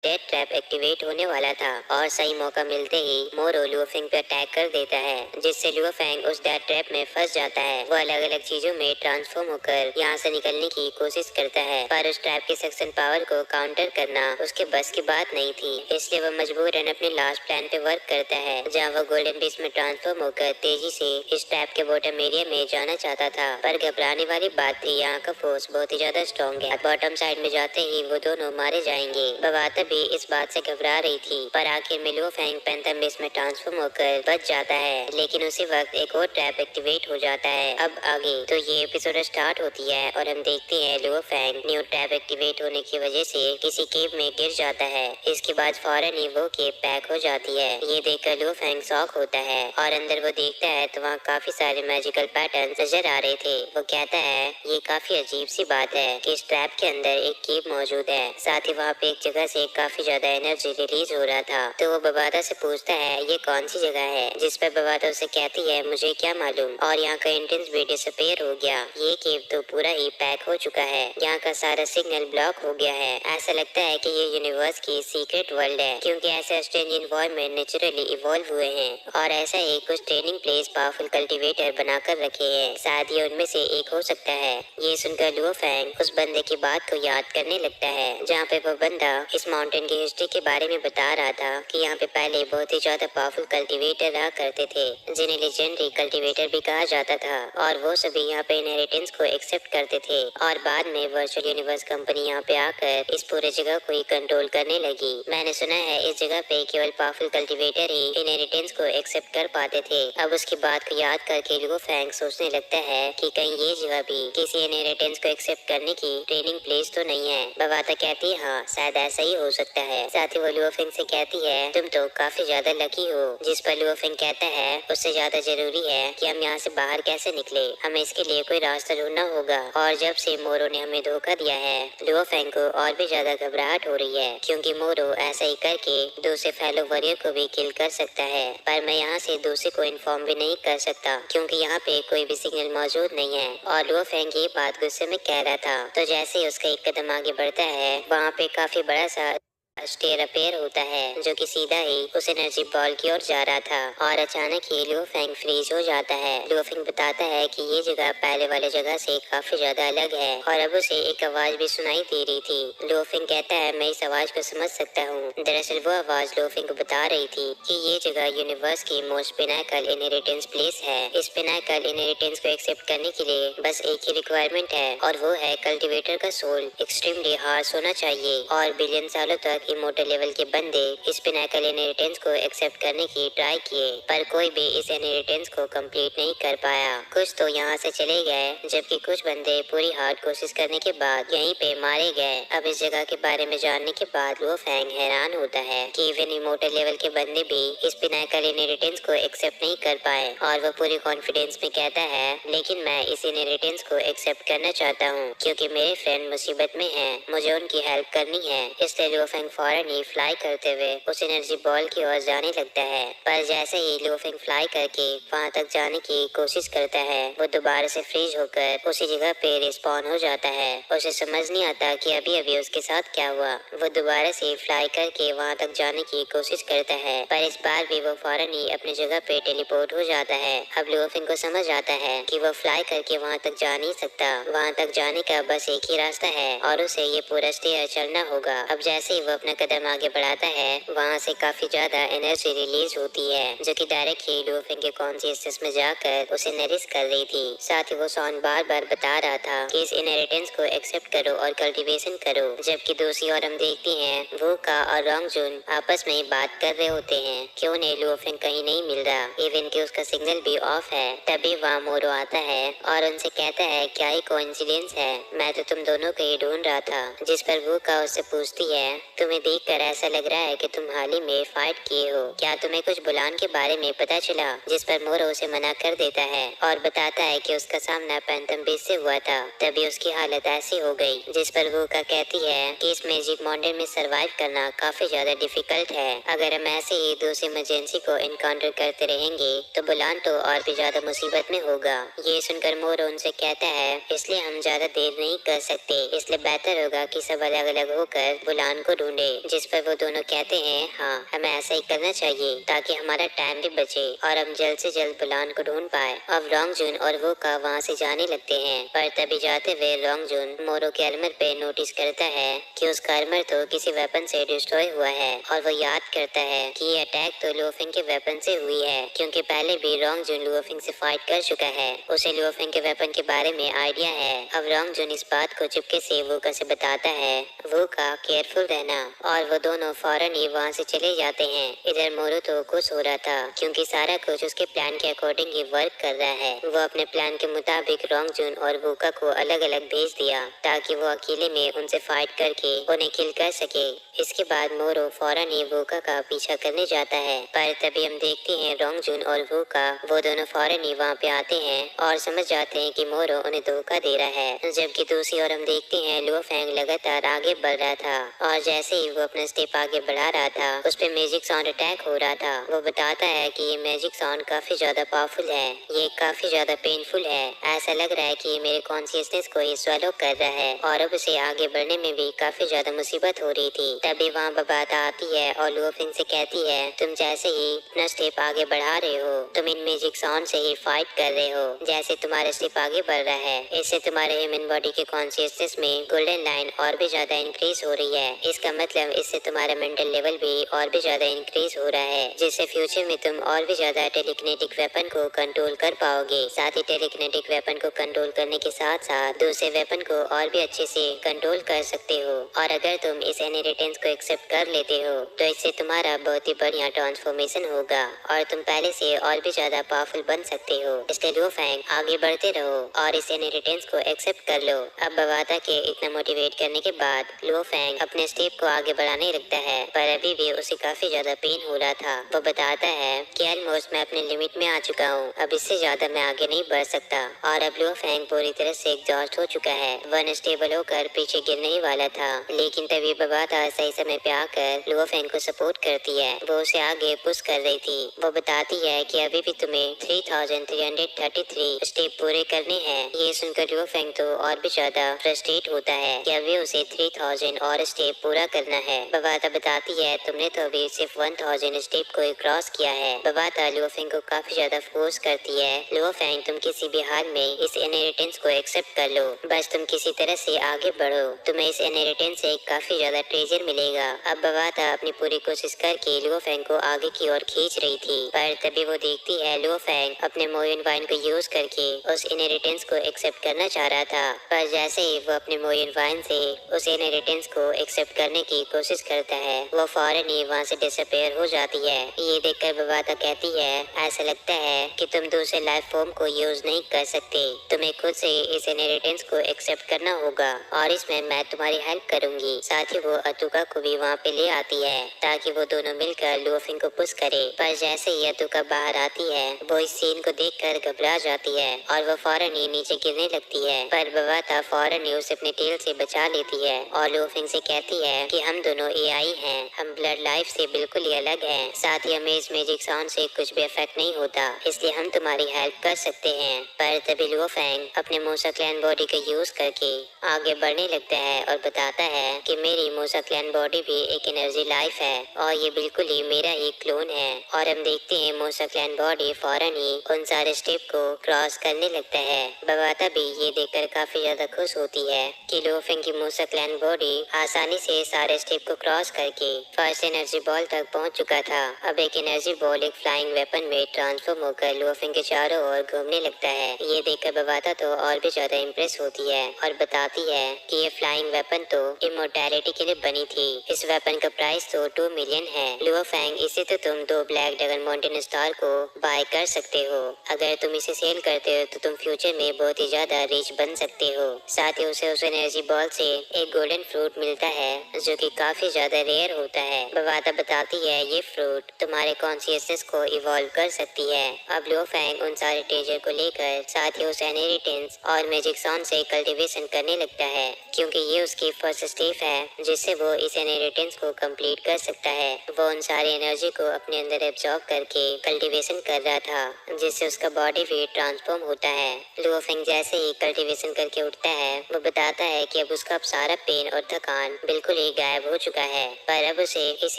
Death trap activate होने वाला था और सही मौका मिलते ही मोरो लुओफेंग पे अटैक कर देता है, जिससे लुओफेंग उस डेथ ट्रैप में फंस जाता है। वो अलग अलग चीजों में ट्रांसफॉर्म होकर यहाँ से निकलने की कोशिश करता है, पर उस ट्रैप की सक्शन पावर को काउंटर करना उसके बस की बात नहीं थी। इसलिए वो मजबूरन अपने लास्ट प्लान पे वर्क करता है, जहाँ वो गोल्डन बीस्ट में ट्रांसफॉर्म होकर तेजी से इस ट्रैप के बॉटम एरिया में जाना चाहता था। पर घबराने वाली बात थी, यहाँ का फोर्स बहुत ही ज्यादा स्ट्रॉन्ग है। बॉटम साइड में जाते ही वो दोनों मारे जाएंगे। बवाता भी इस बात से घबरा रही थी, पर आखिर में लुओफेंग पैंथर बीस्ट में ट्रांसफॉर्म होकर बच जाता है। लेकिन उसी वक्त एक और ट्रैप एक्टिवेट हो जाता है। अब आगे तो ये एपिसोड स्टार्ट होती है और हम देखते हैं लुओफेंग न्यू ट्रैप एक्टिवेट होने की वजह से किसी केव में गिर जाता है। इसके बाद फौरन ही वो केव पैक हो जाती है। ये देखकर लुओफेंग शॉक होता है और अंदर वो देखता है तो वहाँ काफी सारे मैजिकल पैटर्न नजर आ रहे थे। वो कहता है ये काफी अजीब सी बात है कि इस ट्रैप के अंदर एक केव मौजूद है, साथ ही वहाँ पे एक जगह से काफी ज्यादा एनर्जी रिलीज हो रहा था। तो वो बवाता से पूछता है ये कौन सी जगह है, जिस पर बवाता उसे कहती है मुझे क्या मालूम, और यहाँ का एंट्रेंस भी डिसअपीयर हो गया। ये केव तो पूरा ही पैक हो चुका है, यहाँ का सारा सिग्नल ब्लॉक हो गया है। ऐसा लगता है कि ये यूनिवर्स की सीक्रेट वर्ल्ड है, क्योंकि ऐसे स्ट्रेंज इन्वायरमेंट नेचुरली इवॉल्व हुए हैं और ऐसा ही कुछ ट्रेनिंग प्लेस पावरफुल कल्टीवेटर बनाकर रखे हैं। शायद ये उनमें से एक हो सकता है। ये सुनकर लुओफेंग उस बंदे की बात को याद करने लगता है, जहाँ पे वो बंदा इस माउंटेन की हिस्ट्री के बारे में बता रहा था कि यहाँ पे पहले बहुत ही ज्यादा पावरफुल कल्टीवेटर रहा करते थे, जिन्हें लेजेंडरी कल्टीवेटर भी कहा जाता था, और वो सभी यहाँ पे इनहेरिटेंस को एक्सेप्ट करते थे। और बाद में वर्चुअल यूनिवर्स कंपनी यहाँ पे आकर इस पूरे जगह को ही कंट्रोल करने लगी। मैंने सुना है इस जगह पे केवल पावरफुल कल्टीवेटर ही इनहेरिटेंस को एक्सेप्ट कर पाते थे। अब उसकी बात को याद करके लुओफेंग सोचने लगता है कि कहीं ये जगह भी किसी इनहेरिटेंस को एक्सेप्ट करने की ट्रेनिंग प्लेस तो नहीं है। बवाता कहती है हाँ शायद ऐसा ही हो सकता है। साथ ही वो लुओफेंग से कहती है तुम तो काफी ज्यादा लकी हो, जिस पर लुओफेंग कहता है उससे ज्यादा जरूरी है कि हम यहाँ से बाहर कैसे निकले, हमें इसके लिए कोई रास्ता ढूंढना होगा। और जब से मोरो ने हमें धोखा दिया है, लुओफेंग को और भी ज्यादा घबराहट हो रही है, क्योंकि मोरो ऐसा ही करके दूसरे फेलो वॉरियर को भी किल कर सकता है। पर मैं यहाँ से दूसरे को इन्फॉर्म भी नहीं कर सकता, क्योंकि यहाँ पे कोई भी सिग्नल मौजूद नहीं है। और लुओफेंग ये बात गुस्से में कह रहा था, तो जैसे ही उसका एक कदम आगे बढ़ता है, वहाँ पे काफी बड़ा सा स्टेयर अपेयर होता है, जो कि सीधा ही उस एनर्जी बॉल की ओर जा रहा था। और अचानक ही लुओफेंग फ्रीज हो जाता है। लुओफेंग बताता है कि ये जगह पहले वाले जगह से काफी ज्यादा अलग है, और अब उसे एक आवाज भी सुनाई दे रही थी। लुओफेंग कहता है मैं इस आवाज को समझ सकता हूँ। दरअसल वो आवाज लुओफेंग को बता रही थी कि ये जगह यूनिवर्स की मोस्ट पिनाकल इनहेरिटेंस प्लेस है। इस पिनाकल इनहेरिटेंस को एक्सेप्ट करने के लिए बस एक ही रिक्वायरमेंट है, और वो है कल्टीवेटर का सोल एक्सट्रीमली हार्श होना चाहिए। और बिलियन सालों तक इमोर्टल लेवल के बंदे इस पिनाकल इनहेरिटेंस को एक्सेप्ट करने की ट्राई किए, पर कोई भी इस इनहेरिटेंस को कंप्लीट नहीं कर पाया। कुछ तो यहाँ से चले गए, जबकि कुछ बंदे पूरी हार्ड कोशिश करने के बाद यहीं पे मारे गए। अब इस जगह के बारे में जानने के बाद लुओफेंग हैरान होता है कि इवन इमोर्टल लेवल के बंदे भी इस पिनाकल इनहेरिटेंस को एक्सेप्ट नहीं कर पाए। और वो पूरी कॉन्फिडेंस में कहता है लेकिन मैं इस इनहेरिटेंस को एक्सेप्ट करना चाहता हूँ, क्योंकि मेरे फ्रेंड मुसीबत में है, मुझे उनकी हेल्प करनी है। इसलिए लुओफेंग फौरन ही फ्लाई करते हुए उस एनर्जी बॉल की ओर जाने लगता है। पर जैसे ही लुओफेंग फ्लाई करके वहां तक जाने की कोशिश करता है, वो दोबारा से फ्रीज होकर उसी जगह पे रिस्पॉन हो जाता है। उसे समझ नहीं आता कि अभी अभी उसके साथ क्या हुआ। वो दोबारा से फ्लाई करके वहां तक जाने की कोशिश करता है, पर इस बार भी वो फौरन ही अपनी जगह पे टेलीपोर्ट हो जाता है। अब लुओफेंग को समझ आता है कि वो फ्लाई करके वहां तक जा नहीं सकता। वहां तक जाने का बस एक ही रास्ता है, और उसे ये पूरा स्टेयर चलना होगा। अब जैसे ही वो अपना कदम आगे बढ़ाता है, वहाँ से काफी ज्यादा एनर्जी रिलीज होती है, जो कि डायरेक्ट ही लुओफेंग के कॉन्शियसनेस में जाकर उसे नरिश कर रही थी। साथ ही वो सॉन बार बार बता रहा था कि इस इनहेरिटेंस को एक्सेप्ट करो और कल्टीवेशन करो। जबकि दूसरी ओर हम देखते हैं वूका और रोंगजुन आपस में बात कर रहे होते हैं कि उन्हें लुओफेंग कहीं नहीं मिल रहा, इवन कि उसका सिग्नल भी ऑफ है। तभी वहाँ मोरो आता है और उनसे कहता है क्या ही कोइंसिडेंस है, मैं तो तुम दोनों को ही ढूंढ रहा था। जिस पर वूका उससे पूछती है तुम्हें देखकर ऐसा लग रहा है कि तुम हाल ही में फाइट किए हो, क्या तुम्हें कुछ बुलान के बारे में पता चला? जिस पर मोरो उसे मना कर देता है और बताता है कि उसका सामना पैंथम बीस्ट से हुआ था, तभी उसकी हालत ऐसी हो गई। जिस पर वूका कहती है कि इस मैजिक माउंटेन में सरवाइव करना काफी ज्यादा डिफिकल्ट है। अगर हम ऐसे ही दूसरी इमरजेंसी को इनकाउंटर करते रहेंगे तो बुलान तो और भी ज्यादा मुसीबत में होगा। ये सुनकर मोरो उनसे कहता है इसलिए हम ज्यादा देर नहीं कर सकते, इसलिए बेहतर होगा कि सब अलग अलग होकर बुलान को ढूंढे। जिस पर वो दोनों कहते हैं हाँ हमें ऐसा ही करना चाहिए ताकि हमारा टाइम भी बचे और हम जल्द से जल्द बुलान को ढूंढ पाए। अब रोंग जून और वो का वहाँ से जाने लगते हैं, पर तभी जाते हुए रोंग जून मोरो के आर्मर पे नोटिस करता है कि उसका आर्मर तो किसी वेपन से डिस्ट्रॉय हुआ है और वो याद करता है कि ये अटैक तो लुओफिंग के वेपन से हुई है, क्योंकि पहले भी रोंग जून लुओफिंग से फाइट कर चुका है। उसे लुओफिंग के वेपन के बारे में आइडिया है। अब रोंग जून इस बात को चुपके से वोका से बताता है। वोका केयरफुल रहना, और वो दोनों फौरन ही वहाँ से चले जाते हैं। इधर मोरू तो खुश हो रहा था क्योंकि सारा कुछ उसके प्लान के अकॉर्डिंग ही वर्क कर रहा है। वो अपने प्लान के मुताबिक रोंग जून और वोका को अलग अलग भेज दिया ताकि वो अकेले में उनसे फाइट करके उन्हें किल कर सके। इसके बाद मोरू फौरन ही वोका का पीछा करने जाता है, पर तभी हम देखते हैं रोंग जून और वोका वो दोनों फौरन ही वहाँ पे आते हैं और समझ जाते हैं कि मोरू उन्हें धोखा दे रहा है। जबकि दूसरी ओर हम देखते हैं लुओ फेंग लगातार आगे बढ़ रहा था और जैसे ही वो अपना स्टेप आगे बढ़ा रहा था उस पे मैजिक साउंड अटैक हो रहा था। वो बताता है कि ये मैजिक साउंड काफी ज्यादा पावरफुल है, ये काफी ज्यादा पेनफुल है। ऐसा लग रहा है कि ये मेरे कॉन्शियसनेस को ही स्वैलो कर रहा है और अब उसे आगे बढ़ने में भी काफी ज्यादा मुसीबत हो रही थी। तभी वहाँ बबाता आती है और लुओ फेंग से कहती है तुम जैसे ही अपना स्टेप आगे बढ़ा रहे हो तुम इन मैजिक साउंड से ही फाइट कर रहे हो। जैसे तुम्हारा स्टेप आगे बढ़ रहा है इससे तुम्हारे ह्यूमन बॉडी के कॉन्शियसनेस में गोल्डन लाइन और भी ज्यादा इंक्रीज हो रही है। इसका मतलब इससे तुम्हारा मेंटल लेवल भी और भी ज्यादा इंक्रीज हो रहा है, जिससे फ्यूचर में तुम और भी ज्यादा टेलीकिनेटिक वेपन को कंट्रोल कर पाओगे। साथ ही टेलीकिनेटिक वेपन को कंट्रोल करने के साथ साथ दूसरे वेपन को और भी अच्छे से कंट्रोल कर सकते हो। और अगर तुम इस इनहेरिटेंस को एक्सेप्ट कर लेते हो तो इससे तुम्हारा बहुत ही बढ़िया ट्रांसफॉर्मेशन होगा और तुम पहले से और भी ज्यादा पावरफुल बन सकते हो। इसलिए लुओ फेंग आगे बढ़ते रहो और इस इनहेरिटेंस को एक्सेप्ट कर लो। अब बवाता के इतना मोटिवेट करने के बाद लुओ फेंग अपने स्टेप को आगे बढ़ाने लगता है, पर अभी भी उसे काफी ज्यादा पेन हो रहा था। वो बताता है कि ऑलमोस्ट मैं अपने लिमिट में आ चुका हूँ, अब इससे ज्यादा मैं आगे नहीं बढ़ सकता। और अब लुओ फेंग पूरी तरह से एग्जॉस्ट हो चुका है। वह अनस्टेबल होकर पीछे गिरने ही वाला था, लेकिन तभी बवाता सही समय पे आकर लुओ फेंग को सपोर्ट करती है। वो उसे आगे पुश कर रही थी। वो बताती है कि अभी भी तुम्हें 3333 स्टेप पूरे करने हैं। ये सुनकर लुओ फेंग तो और भी ज्यादा फ्रस्ट्रेट होता है कि अभी उसे 3000 और स्टेप पूरा करना है। बवाता बताती है तुमने तो अभी सिर्फ 1000 स्टेप को क्रॉस किया है। बवाता लुओ फेंग को काफी ज्यादा फोर्स करती है। लुओ फेंग तुम किसी भी हाल में इस इनहेरिटेंस को एक्सेप्ट कर लो, बस तुम किसी तरह से आगे बढ़ो, तुम्हें इस इनहेरिटेंस से काफी ज्यादा ट्रेजर मिलेगा। अब बवाता अपनी पूरी कोशिश करके लुओ फेंग को आगे की ओर खींच रही थी, पर तभी वो देखती है लुओ फेंग अपने मोयन वाइन को यूज करके उस इनहेरिटेंस को एक्सेप्ट करना चाह रहा था। पर जैसे ही वो अपने मोयन वाइन से उस इनहेरिटेंस को एक्सेप्ट करने की कोशिश करता है वो फौरन ही वहाँ से डिसअपेयर हो जाती है। ये देखकर बवाता कहती है ऐसा लगता है कि तुम दूसरे लाइफ फॉर्म को यूज नहीं कर सकते, तुम्हें खुद से इस इनहेरिटेंस को एक्सेप्ट करना होगा और इसमें मैं तुम्हारी हेल्प करूंगी। साथ ही वो अतुका को भी वहाँ पे ले आती है ताकि वो दोनों मिलकर लुओ फेंग को पुश करे। पर जैसे ही अतुका बाहर आती है वो इस सीन को देखकर घबरा जाती है और वो फौरन ही नीचे गिरने लगती है, पर बवाता फौरन ही उसे अपने टेल से बचा लेती है और लुओ फेंग से कहती है कि हम दोनों एआई हैं, हम ब्लड लाइफ से बिल्कुल ही अलग हैं, साथ ही हमें इस मैजिक साउंड से कुछ भी इफेक्ट नहीं होता, इसलिए हम तुम्हारी हेल्प कर सकते हैं। पर तभी लुओ फेंग अपने मूसा क्लैन बॉडी का यूज करके आगे बढ़ने लगता है और बताता है कि मेरी मूसा क्लैन बॉडी भी एक एनर्जी लाइफ है और ये बिल्कुल ही मेरा ही क्लोन है। और हम देखते हैं मूसा क्लैन बॉडी फौरन ही उन सारे स्टेप को क्रॉस करने लगता है। बवाता भी ये देखकर काफी ज्यादा खुश होती है कि लुओ फेंग की मूसा क्लैन बॉडी आसानी से सारे स्टेप को क्रॉस करके फर्स्ट एनर्जी बॉल तक पहुंच चुका था। अब एक एनर्जी बॉल एक फ्लाइंग वेपन में ट्रांसफॉर्म होकर लुओ फेंग के चारों ओर घूमने लगता है। ये देखकर बवाता तो और भी ज्यादा इम्प्रेस होती है और बताती है कि ये फ्लाइंग वेपन तो इमोर्टैलिटी के लिए बनी थी, इस वेपन का प्राइस तो 2 मिलियन है। लुओ फेंग इसे तो तुम 2 ब्लैक ड्रैगन माउंटेन स्टार को बाय कर सकते हो, अगर तुम इसे सेल करते हो तो तुम फ्यूचर में बहुत ही ज्यादा रिच बन सकते हो। साथ ही उसे उस एनर्जी बॉल से एक गोल्डन फ्रूट मिलता है जो कि काफी ज्यादा रेयर होता है। बवाता बताती है ये फ्रूट तुम्हारे कॉन्शियसनेस को इवॉल्व कर सकती है। अब लुओ फेंग उन सारे ट्रेजर को लेकर साथ ही उस इनहेरिटेंस और मैजिक साउंड से कल्टीवेशन करने लगता है, क्योंकि ये उसकी फर्स्ट स्टेप है जिससे वो इस इनहेरिटेंस को कंप्लीट कर सकता है। वो उन सारी एनर्जी को अपने अंदर एब्जॉर्ब करके कल्टीवेशन कर रहा था जिससे उसका बॉडी भी ट्रांसफॉर्म होता है। लुओ फेंग जैसे ही कल्टीवेशन करके उठता है वो बताता है कि अब उसका सारा पेन और थकान बिल्कुल ही गायब गायब हो चुका है, पर अब उसे इस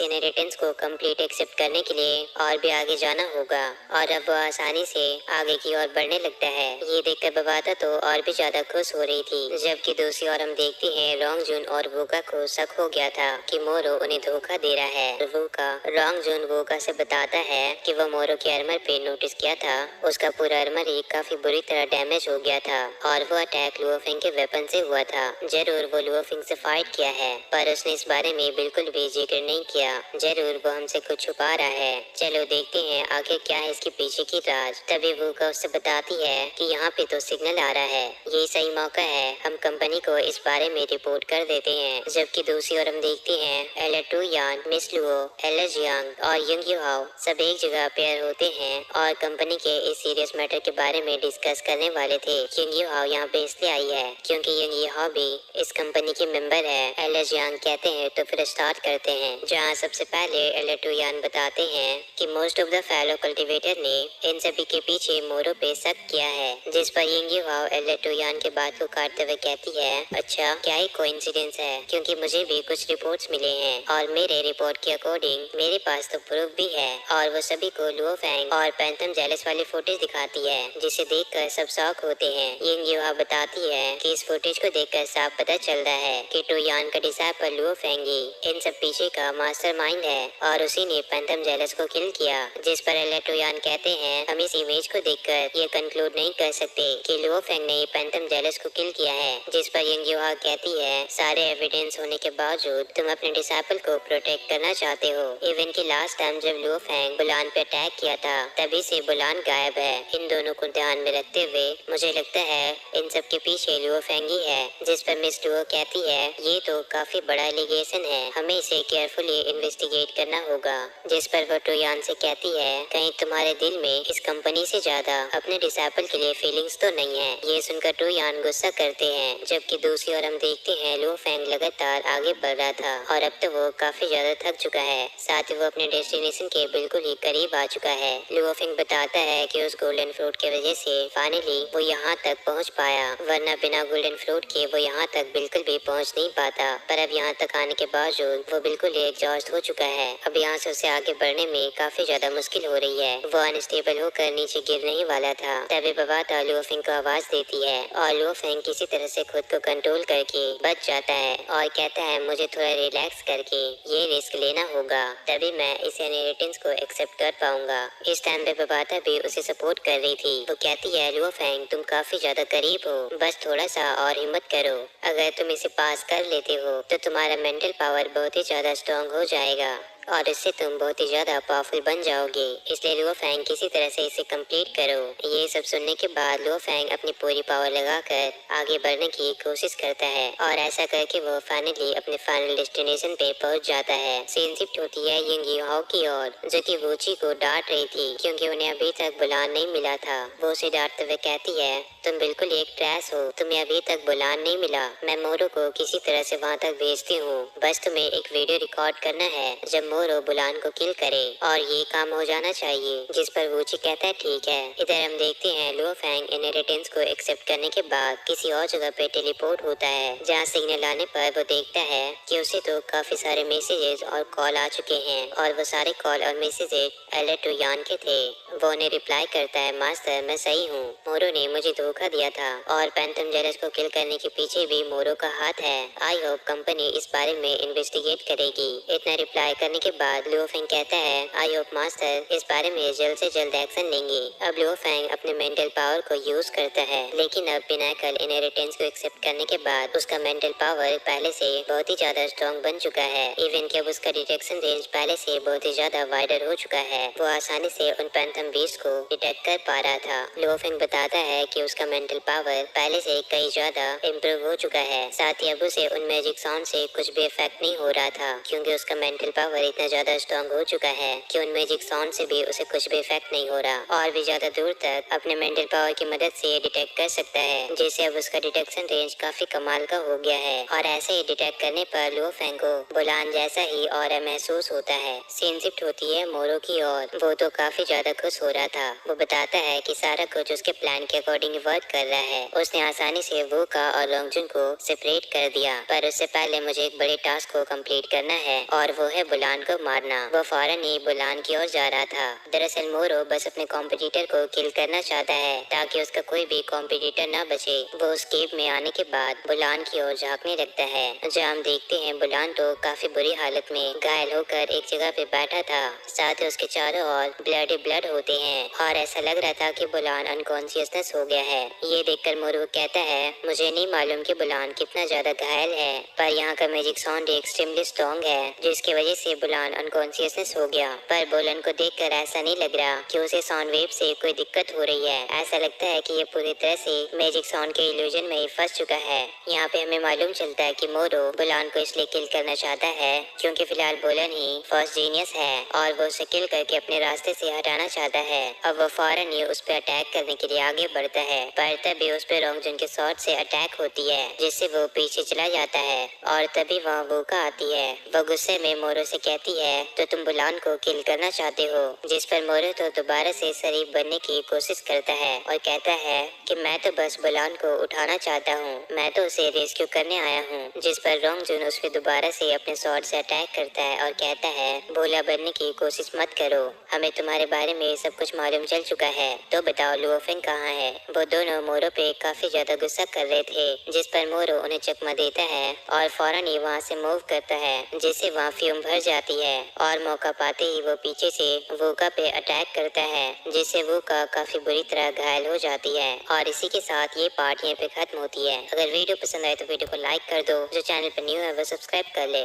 इनहेरिटेंस को कंप्लीट एक्सेप्ट करने के लिए और भी आगे जाना होगा और अब वो आसानी से आगे की ओर बढ़ने लगता है। ये देखकर बबाता तो और भी ज्यादा खुश हो रही थी, जबकि दूसरी ओर हम देखते हैं रोंग जून और वोका को शक हो गया था कि मोरो उन्हें धोखा दे रहा है। वोका रोंग जून वोका से बताता है कि वो मोरो के आर्मर पे नोटिस किया था, उसका पूरा आर्मर ही काफी बुरी तरह डैमेज हो गया था और वो अटैक लुओफेंग के वेपन से हुआ था। जरूर वो लुओफेंग से फाइट किया है, पर उसने इस बारे में बिल्कुल भी जिक्र नहीं किया। जरूर वो हमसे कुछ छुपा रहा है। चलो देखते हैं आखिर क्या है इसके पीछे की राज। तभी वोका उससे बताती है कि यहाँ पे तो सिग्नल आ रहा है, ये सही मौका है, हम कंपनी को इस बारे में रिपोर्ट कर देते हैं। जबकि दूसरी ओर हम देखते हैं एलर्टू यान, मिस लुओ, एलर जियांग और यंग युहाओ सब एक जगह पेयर होते हैं और कंपनी के इस सीरियस मैटर के बारे में डिस्कस करने वाले थे। यंग युहाओ यहाँ पे इसलिए आई है क्योंकि यंग युहाओ भी इस कंपनी की मेंबर है। एलर जियांग कहते हैं तो फिर स्टार्ट करते हैं, जहाँ सबसे पहले एलर्टू यान बताते हैं कि most of the fellow cultivator ने इन सभी के पीछे मोरो पे शक किया है, जिस पर यंग युहाओ एलर्टू यान के बात को काटते हुए कहती है, अच्छा क्या ही कोइंसिडेंस है, क्योंकि मुझे भी कुछ रिपोर्ट्स मिले हैं और मेरे रिपोर्ट के अकॉर्डिंग मेरे पास तो प्रूफ भी है। और वो सभी को लुओफेंग और पैंथम जेलस वाली फुटेज दिखाती है, जिसे देखकर सब शॉक होते हैं। यंग युहा बताती है कि इस फुटेज को देखकर साफ पता चलता है कि टोयान का डिसाइपल लुओफेंग ही इन सब पीछे का मास्टरमाइंड है और उसी ने पैंथम जेलस को किल किया। जिस पर टोयान कहते हैं, हम इस इमेज को देखकर ये कंक्लूड नहीं कर सकते कि लुओफेंग ने पैंथम जेलस को किल किया है। जिस पर यंग युहा कहती है, सारे एविडेंस होने के बावजूद तुम अपने डिसाइपल को प्रोटेक्ट करना चाहते हो। इवन की लास्ट टाइम जब लुओफेंग बुलान पे अटैक किया था तभी से बुलान गायब है। इन दोनों को ध्यान में रखते हुए मुझे लगता है इन सब के पीछे लुओफेंग ही है। जिस पर मिस लुओ कहती है, ये तो काफी बड़ा एलिगेशन है, हमें इसे केयरफुली इन्वेस्टिगेट करना होगा। जिस पर वो टोयान से कहती है, कहीं तुम्हारे दिल में इस कंपनी से ज्यादा अपने डिसाइपल के लिए फीलिंग्स तो नहीं है। ये सुनकर टोयान गुस्सा करते हैं, जबकि दूसरी ओर हम देखते हैं लुओफेंग लगातार आगे बढ़ रहा था और अब तो वो काफी ज्यादा थक चुका है, साथ ही वो अपने डेस्टिनेशन के बिल्कुल ही करीब आ चुका है। लुओफेंग बताता है कि उस गोल्डन फ्रूट की वजह से फाइनली वो यहाँ तक पहुँच पाया, वरना बिना गोल्डन फ्रूट के वो यहाँ तक बिल्कुल भी पहुँच नहीं पाता। पर अब यहाँ तक आने के बावजूद वो बिल्कुल ही एग्जॉस्ट हो चुका है। अब यहाँ से उसे आगे बढ़ने में काफी ज्यादा मुश्किल हो रही है। वो अनस्टेबल होकर नीचे गिरने ही वाला था, तभी बबाता लुओफेंग को आवाज देती है और लुओफेंग किसी तरह से खुद को कंट्रोल करके बच जाता है और कहता है, मुझे थोड़ा रिलैक्स करके ये रिस्क लेना होगा, तभी मैं इस इनहेरिटेंस को एक्सेप्ट कर पाऊंगा। इस टाइम पे बबाता भी उसे सपोर्ट कर रही थी। वो कहती है, लुओफेंग तुम काफी ज्यादा करीब हो, बस थोड़ा सा और हिम्मत करो, अगर तुम इसे पास कर लेते हो तो तुम्हारा मेंटल पावर बहुत ही ज्यादा स्ट्रॉन्ग हो जाएगा और इससे तुम बहुत ही ज्यादा पावरफुल बन जाओगे, इसलिए लुओफेंग किसी तरह से इसे कंप्लीट करो। ये सब सुनने के बाद लुओफेंग अपनी पूरी पावर लगाकर आगे बढ़ने की कोशिश करता है और ऐसा करके वो फाइनली अपने फाइनल डेस्टिनेशन पे पहुंच जाता है। सीन शिफ्ट होती है यंग युहाओ की ओर, जो कि वूची को डांट रही थी क्योंकि उन्हें अभी तक बुलान नहीं मिला था। वो उसे डांटते हुए कहती है, तुम बिल्कुल एक ट्रैश हो, तुम्हें अभी तक बुलान नहीं मिला, मैं मोरो को किसी तरह से वहाँ तक भेजती हूँ, बस तुम्हें एक वीडियो रिकॉर्ड करना है जब मोरो बुलान को किल करे और ये काम हो जाना चाहिए। जिस पर वूची कहता है, ठीक है। इधर हम देखते हैं लुओफेंग इनहेरिटेंस को एक्सेप्ट करने के बाद किसी और जगह पे टेलीपोर्ट होता है, जहाँ सिग्नल आने पर वो देखता है कि उसे तो काफी सारे मैसेजेस और कॉल आ चुके हैं और वो सारे कॉल और मैसेजेस एलर्टू यान के थे। वो उन्हें रिप्लाई करता है, मास्टर मैं सही हूँ, मोरो ने मुझे धोखा दिया था और पैंथम जेलस को किल करने के पीछे भी मोरो का हाथ है। आई होप कंपनी इस बारे में इन्वेस्टिगेट करेगी। इतना रिप्लाई करने के बाद लुओफेंग कहता है, आई होप मास्टर इस बारे में जल्द से जल्द एक्शन लेंगे। अब लुओफेंग अपने मेंटल पावर को यूज करता है, लेकिन अब पिनाकल इनहेरिटेंस को एक्सेप्ट करने के बाद उसका मेंटल पावर पहले से बहुत ही ज्यादा स्ट्रॉन्ग बन चुका है। इवन कि अब उसका डिटेक्शन रेंज पहले से बहुत ही ज्यादा वाइडर हो चुका है। वो आसानी से उन पैंथम बीस्ट को डिटेक्ट कर पा रहा था। लुओफेंग बताता है कि उसका मेंटल पावर पहले से कई ज्यादा इम्प्रूव हो चुका है, साथ ही अब उसे उन मैजिक साउंड से कुछ भी इफेक्ट नहीं हो रहा था क्योंकि उसका मेंटल पावर इतना ज्यादा स्ट्रॉन्ग हो चुका है कि उन मैजिक साउंड से भी उसे कुछ भी इफेक्ट नहीं हो रहा और भी ज्यादा दूर तक अपने मेंटल पावर की मदद से डिटेक्ट कर सकता है, जिससे अब उसका डिटेक्शन रेंज काफी कमाल का हो गया है। और ऐसे ही डिटेक्ट करने पर लुओ फेंग को बुलान जैसा ही और महसूस होता है। सीन शिफ्ट होती है मोरो की ओर। वो तो काफी ज्यादा खुश हो रहा था। वो बताता है कि सारा कुछ उसके प्लान के अकॉर्डिंग वर्क कर रहा है। उसने आसानी से वोका और लोंगजुन को सेपरेट कर दिया, पर उससे पहले मुझे एक बड़े टास्क को कंप्लीट करना है और वो है बुलान को मारना। वो फौरन ही बुलान की ओर जा रहा था। दरअसल मोरो बस अपने कॉम्पिटिटर को किल करना चाहता है ताकि उसका कोई भी कॉम्पिटिटर न बचे। वो उस केव में आने के बाद बुलान की ओर झांकने लगता है, जहाँ हम देखते हैं बुलान तो काफी बुरी हालत में घायल होकर एक जगह पे बैठा था। साथ ही उसके चारों ओर ब्लड ही ब्लड होते हैं और ऐसा लग रहा था कि बुलान अनकॉन्शियसनेस हो गया है। ये देखकर मोरू कहता है, मुझे नहीं मालूम कि बुलान कितना ज्यादा घायल है, पर यहाँ का मैजिक साउंड एक्सट्रीमली स्ट्रॉन्ग है जिसकी वजह से बुलान अनकॉन्शियसनेस हो गया। पर बुलान को देखकर ऐसा नहीं लग रहा कि उसे साउंड वेव से कोई दिक्कत हो रही है। ऐसा लगता है कि ये पूरी तरह से मैजिक साउंड के इल्यूजन में ही फंस चुका है। यहाँ पे हमें मालूम चलता है कि मोरू बुलान को इसलिए किल करना चाहता है क्योंकि फिलहाल बुलान ही फर्स्ट जीनियस है और वो उसे किल करके अपने रास्ते से हटाना चाहता है। अब वो फौरन ही उस पर अटैक करने के लिए आगे बढ़ता है, पर तभी उस पर रोंगजुन के शॉट से अटैक होती है जिससे वो पीछे चला जाता है और तभी वहाँ वोका आती है। वो गुस्से में मोरू से कहती है, तो तुम बुलान को किल करना चाहते हो? जिस पर मोरू तो दोबारा से शरीफ बनने की कोशिश करता है और कहता है कि मैं तो बस बुलान को उठाना चाहता हूँ, मैं तो उसे रेस्क्यू करने आया हूँ। जिस पर रोंगजुन उस पर दोबारा से अपने शॉट से अटैक करता है और कहता है, भोला बनने की कोशिश मत करो, हमें तुम्हारे बारे में सब कुछ मालूम चल चुका है, तो बताओ लुओ फेंग कहाँ है? वो दोनों मोरो पे काफी ज्यादा गुस्सा कर रहे थे, जिस पर मोरो उन्हें चकमा देता है और फौरन ही वहाँ से मूव करता है, जिससे वहाँ फ्यूम भर जाती है और मौका पाते ही वो पीछे से वोका पे अटैक करता है, जिससे वोका काफी बुरी तरह घायल हो जाती है। और इसी के साथ ये पार्ट यहाँ पे खत्म होती है। अगर वीडियो पसंद आए तो वीडियो को लाइक कर दो, जो चैनल पर न्यू है वो सब्सक्राइब कर ले।